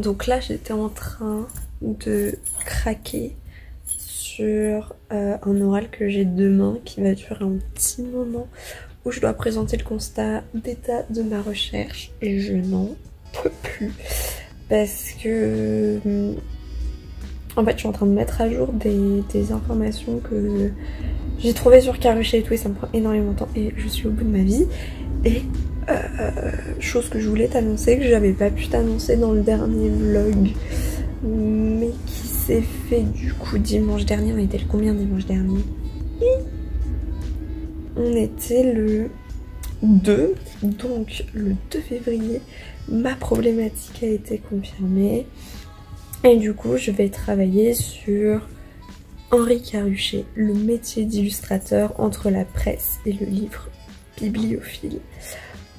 Donc là j'étais en train de craquer sur un oral que j'ai demain qui va durer un petit moment où je dois présenter le constat d'état de ma recherche et je n'en peux plus parce que en fait je suis en train de mettre à jour des informations que j'ai trouvées sur Karrueche et tout et ça me prend énormément de temps et je suis au bout de ma vie et chose que je voulais t'annoncer que j'avais pas pu t'annoncer dans le dernier vlog mais qui s'est fait du coup dimanche dernier. On était le combien dimanche dernier? On était le 2, donc le 2 février ma problématique a été confirmée et du coup je vais travailler sur Henri Karrueche, le métier d'illustrateur entre la presse et le livre bibliophile.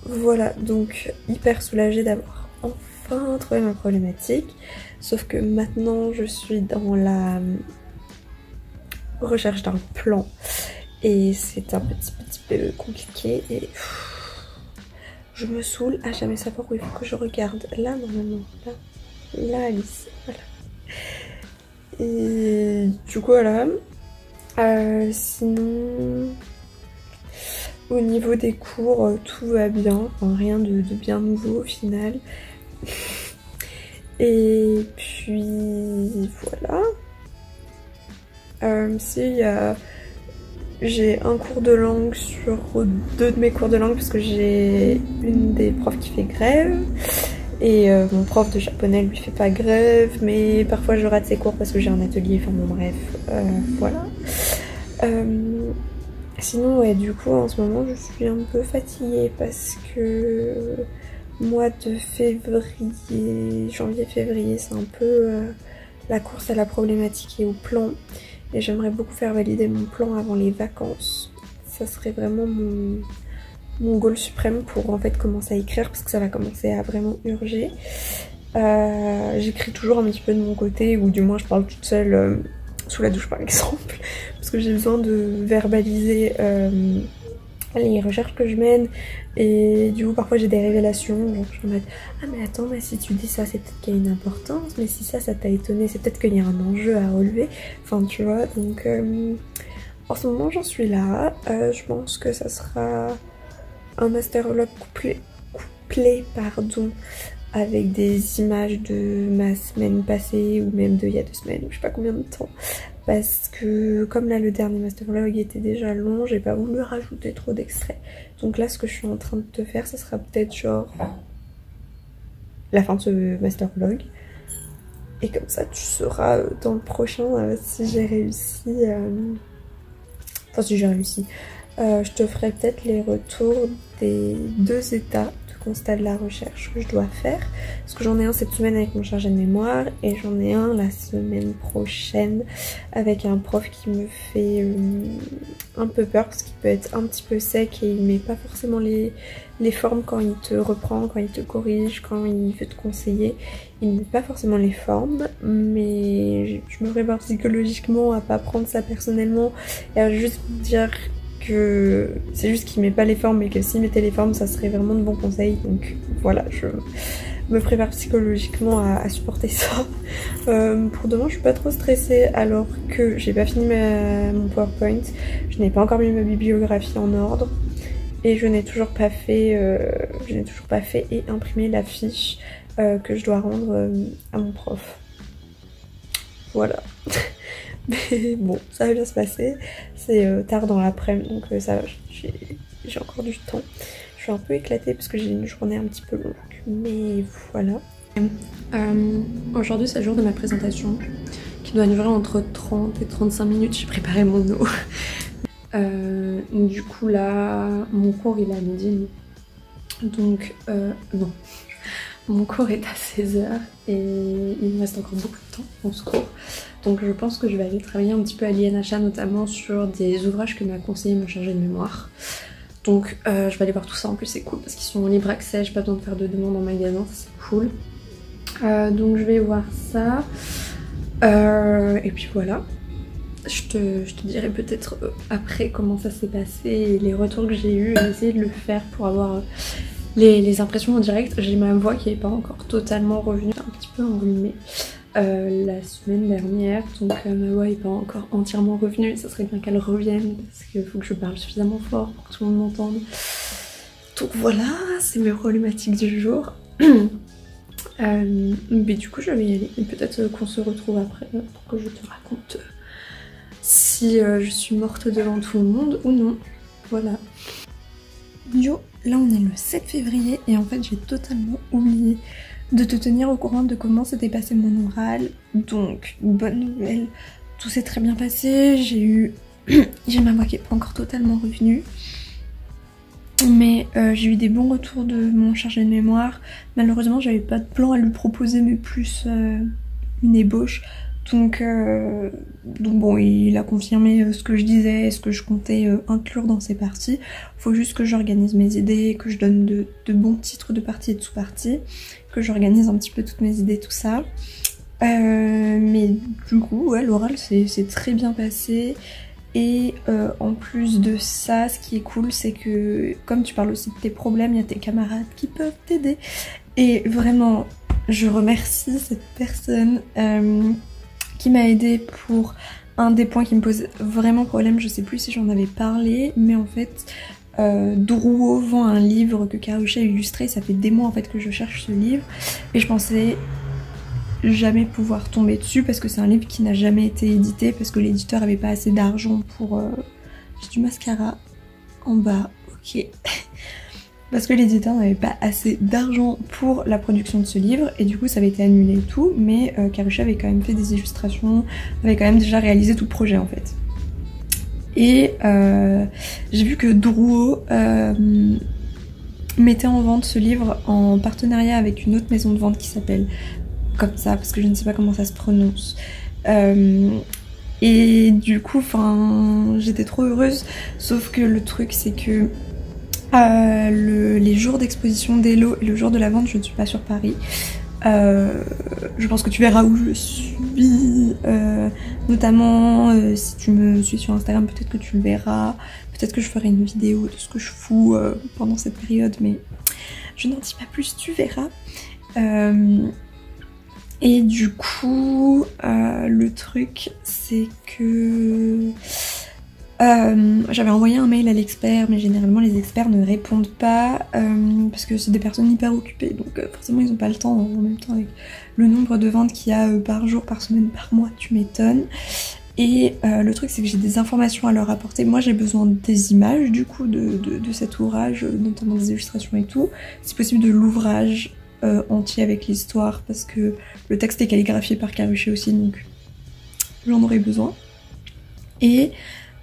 Voilà, donc hyper soulagée d'avoir enfin trouvé ma problématique, sauf que maintenant je suis dans la recherche d'un plan et c'est un petit peu compliqué et je me saoule à jamais savoir où il faut que je regarde. Là normalement, là Alice, voilà. Et du coup voilà, sinon au niveau des cours tout va bien, enfin, rien de bien nouveau au final. Et puis voilà, si j'ai un cours de langue sur 2 de mes cours de langue parce que j'ai une des profs qui fait grève et mon prof de japonais lui fait pas grève mais parfois je rate ses cours parce que j'ai un atelier, enfin bon bref, voilà. Sinon ouais, du coup en ce moment je suis un peu fatiguée parce que mois de février, janvier-février c'est un peu la course à la problématique et au plan et j'aimerais beaucoup faire valider mon plan avant les vacances. Ça serait vraiment mon goal suprême pour en fait commencer à écrire parce que ça va commencer à vraiment urger. J'écris toujours un petit peu de mon côté ou du moins je parle toute seule sous la douche par exemple parce que j'ai besoin de verbaliser les recherches que je mène et du coup parfois j'ai des révélations genre je suis en mode ah mais attends mais si tu dis ça c'est peut-être qu'il y a une importance, mais si ça t'a étonné c'est peut-être qu'il y a un enjeu à relever, enfin tu vois. Donc en ce moment j'en suis là, je pense que ça sera un masterlog couplé pardon avec des images de ma semaine passée ou même de il y a 2 semaines ou je sais pas combien de temps parce que comme là le dernier masterlog était déjà long, j'ai pas voulu rajouter trop d'extraits. Donc là ce que je suis en train de te faire ça sera peut-être genre la fin de ce masterlog et comme ça tu sauras dans le prochain si j'ai réussi enfin si j'ai réussi. Je te ferai peut-être les retours des 2 états de constat de la recherche que je dois faire. Parce que j'en ai un cette semaine avec mon chargé de mémoire et j'en ai un la semaine prochaine avec un prof qui me fait un peu peur parce qu'il peut être un petit peu sec et il met pas forcément les formes quand il te reprend, quand il te corrige, quand il veut te conseiller. Il met pas forcément les formes, mais je me prépare psychologiquement à pas prendre ça personnellement et à juste dire que c'est juste qu'il met pas les formes mais que s'il mettait les formes ça serait vraiment de bons conseils. Donc voilà, je me prépare psychologiquement à supporter ça. Pour demain je suis pas trop stressée alors que j'ai pas fini mon PowerPoint, je n'ai pas encore mis ma bibliographie en ordre et je n'ai toujours pas fait et imprimé la fiche que je dois rendre à mon prof. Voilà. Mais bon, ça va bien se passer. C'est tard dans l'après-midi, donc ça va, j'ai encore du temps. Je suis un peu éclatée parce que j'ai une journée un petit peu longue. Mais voilà. Aujourd'hui, c'est le jour de ma présentation qui doit durer entre 30 et 35 minutes. J'ai préparé mon eau. Du coup, là, mon cours il est à midi. Donc, non. Mon cours est à 16h et il me reste encore beaucoup de temps dans ce cours. Donc je pense que je vais aller travailler un petit peu à l'INHA, notamment sur des ouvrages que m'a conseillé mon chargé de mémoire. Donc je vais aller voir tout ça, en plus c'est cool parce qu'ils sont en libre accès, j'ai pas besoin de faire de demande en magasin, c'est cool. Donc je vais voir ça. Et puis voilà. Je te dirai peut-être après comment ça s'est passé et les retours que j'ai eu, essayer de le faire pour avoir les impressions en direct. J'ai ma voix qui n'est pas encore totalement revenue, un petit peu enrhumée la semaine dernière, donc ma voix n'est pas encore entièrement revenue. Ça serait bien qu'elle revienne parce qu'il faut que je parle suffisamment fort pour que tout le monde m'entende. Donc voilà, c'est mes problématiques du jour. Mais du coup je vais y aller et peut-être qu'on se retrouve après pour que je te raconte si je suis morte devant tout le monde ou non. Voilà. Yo, là on est le 7 février et en fait j'ai totalement oublié de te tenir au courant de comment s'était passé mon oral. Donc bonne nouvelle, tout s'est très bien passé, j'ai ma voix qui est pas encore totalement revenue. Mais j'ai eu des bons retours de mon chargé de mémoire. Malheureusement j'avais pas de plan à lui proposer mais plus une ébauche. Donc bon, il a confirmé ce que je disais, ce que je comptais inclure dans ces parties. Faut juste que j'organise mes idées, que je donne de bons titres de parties et de sous-parties, que j'organise un petit peu toutes mes idées, tout ça. Mais du coup, ouais, l'oral c'est très bien passé. Et en plus de ça, ce qui est cool, c'est que comme tu parles aussi de tes problèmes, il y a tes camarades qui peuvent t'aider. Et vraiment, je remercie cette personne qui m'a aidée pour un des points qui me pose vraiment problème. Je sais plus si j'en avais parlé, mais en fait, Drouot vend un livre que Karusha a illustré. Ça fait des mois en fait que je cherche ce livre et je pensais jamais pouvoir tomber dessus parce que c'est un livre qui n'a jamais été édité parce que l'éditeur avait pas assez d'argent pour... J'ai du mascara en bas, ok. Parce que l'éditeur n'avait pas assez d'argent pour la production de ce livre et du coup ça avait été annulé et tout, mais Karusha avait quand même fait des illustrations, avait quand même déjà réalisé tout le projet en fait. Et j'ai vu que Drouot mettait en vente ce livre en partenariat avec une autre maison de vente qui s'appelle comme ça, parce que je ne sais pas comment ça se prononce. Et du coup, enfin, j'étais trop heureuse, sauf que le truc c'est que les jours d'exposition d'Hello et le jour de la vente, je ne suis pas sur Paris. Je pense que tu verras où je suis, notamment si tu me suis sur Instagram, peut-être que tu le verras. Peut-être que je ferai une vidéo de ce que je fous pendant cette période, mais je n'en dis pas plus, tu verras. Et du coup, le truc, c'est que j'avais envoyé un mail à l'expert, mais généralement les experts ne répondent pas parce que c'est des personnes hyper occupées, donc forcément ils n'ont pas le temps. En même temps, avec le nombre de ventes qu'il y a par jour, par semaine, par mois, tu m'étonnes. Et le truc, c'est que j'ai des informations à leur apporter. Moi, j'ai besoin des images du coup de cet ouvrage, notamment des illustrations et tout. Si possible, de l'ouvrage entier avec l'histoire parce que le texte est calligraphié par Karusha aussi, donc j'en aurais besoin. Et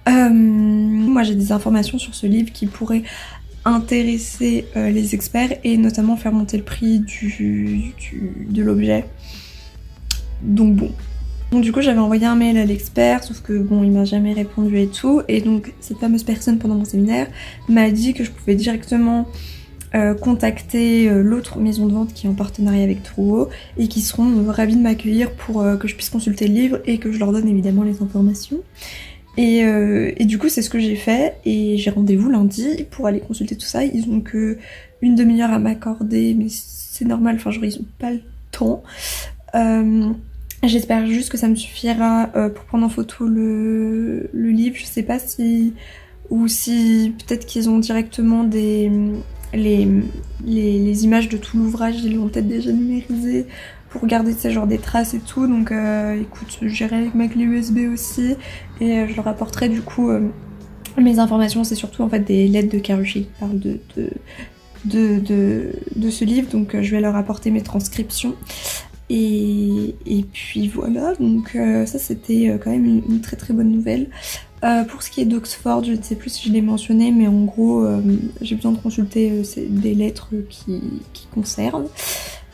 moi j'ai des informations sur ce livre qui pourraient intéresser les experts et notamment faire monter le prix de l'objet. Donc bon. Donc du coup j'avais envoyé un mail à l'expert, sauf que bon il m'a jamais répondu et tout. Et donc cette fameuse personne pendant mon séminaire m'a dit que je pouvais directement contacter l'autre maison de vente qui est en partenariat avec Drouot et qui seront ravis de m'accueillir pour que je puisse consulter le livre et que je leur donne évidemment les informations. Et du coup c'est ce que j'ai fait et j'ai rendez-vous lundi pour aller consulter tout ça. Ils ont que une demi-heure à m'accorder, mais c'est normal, enfin genre ils ont pas le temps. J'espère juste que ça me suffira pour prendre en photo le livre. Je sais pas si... ou si peut-être qu'ils ont directement les images de tout l'ouvrage, ils l'ont peut-être déjà numérisé pour garder ce genre des traces et tout. Donc écoute, j'irai avec ma clé USB aussi et je leur apporterai du coup mes informations. C'est surtout en fait des lettres de Karusha qui parlent de ce livre, donc je vais leur apporter mes transcriptions. Et puis voilà, donc ça c'était quand même une très très bonne nouvelle. Pour ce qui est d'Oxford, je ne sais plus si je l'ai mentionné, mais en gros j'ai besoin de consulter des lettres qui concernent.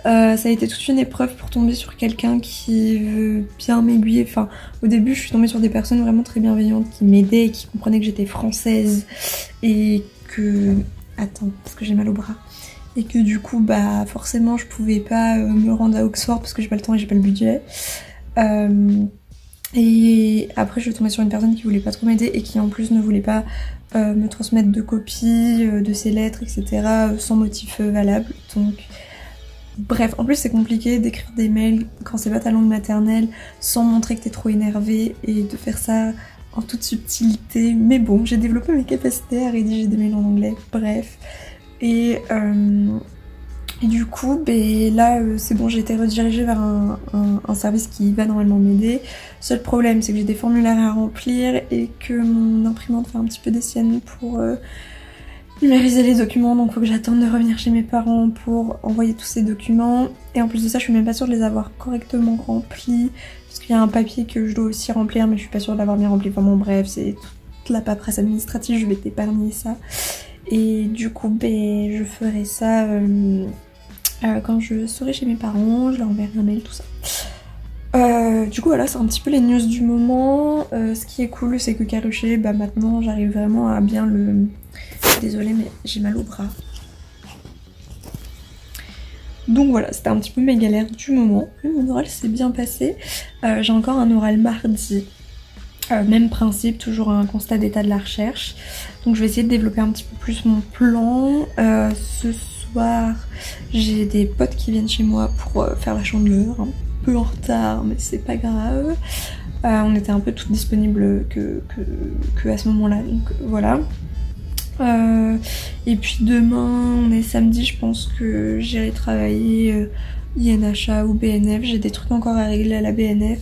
Ça a été toute une épreuve pour tomber sur quelqu'un qui veut bien m'aiguiller. Enfin, au début je suis tombée sur des personnes vraiment très bienveillantes qui m'aidaient et qui comprenaient que j'étais française et que... Attends, parce que j'ai mal au bras. Et que du coup bah forcément je pouvais pas me rendre à Oxford parce que j'ai pas le temps et j'ai pas le budget. Et après je suis tombée sur une personne qui voulait pas trop m'aider et qui en plus ne voulait pas me transmettre de copies de ses lettres, etc. Sans motif valable. Donc bref, en plus c'est compliqué d'écrire des mails quand c'est pas ta langue maternelle sans montrer que t'es trop énervé et de faire ça en toute subtilité. Mais bon, j'ai développé mes capacités à rédiger des mails en anglais, bref. Et du coup, là c'est bon, j'ai été redirigée vers un service qui va normalement m'aider. Seul problème, c'est que j'ai des formulaires à remplir et que mon imprimante fait un petit peu des siennes pour numériser les documents, donc faut que j'attende de revenir chez mes parents pour envoyer tous ces documents. Et en plus de ça, je suis même pas sûre de les avoir correctement remplis, parce qu'il y a un papier que je dois aussi remplir, mais je suis pas sûre de l'avoir bien rempli. Enfin bon, bref, c'est toute la paperasse administrative, je vais t'épargner ça. Et du coup, je ferai ça quand je serai chez mes parents, je leur enverrai un mail, tout ça. Du coup voilà, c'est un petit peu les news du moment. Ce qui est cool, c'est que Karrueche, maintenant j'arrive vraiment à bien le... Désolée mais j'ai mal au bras. Donc voilà, c'était un petit peu mes galères du moment. Mais mon oral s'est bien passé. J'ai encore un oral mardi. Même principe, toujours un constat d'état de la recherche. Donc je vais essayer de développer un petit peu plus mon plan. Ce soir, j'ai des potes qui viennent chez moi pour faire la chandeleur. Un peu en retard, mais c'est pas grave. On était un peu toutes disponibles que à ce moment-là, donc voilà. Et puis demain, on est samedi, je pense que j'irai travailler INHA ou BNF. J'ai des trucs encore à régler à la BNF.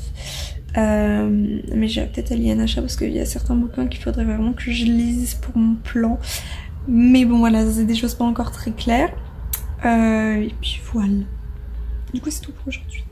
Mais j'irai peut-être à l'INHA parce qu'il y a certains bouquins qu'il faudrait vraiment que je lise pour mon plan. Mais bon voilà, c'est des choses pas encore très claires. Et puis voilà. Du coup c'est tout pour aujourd'hui.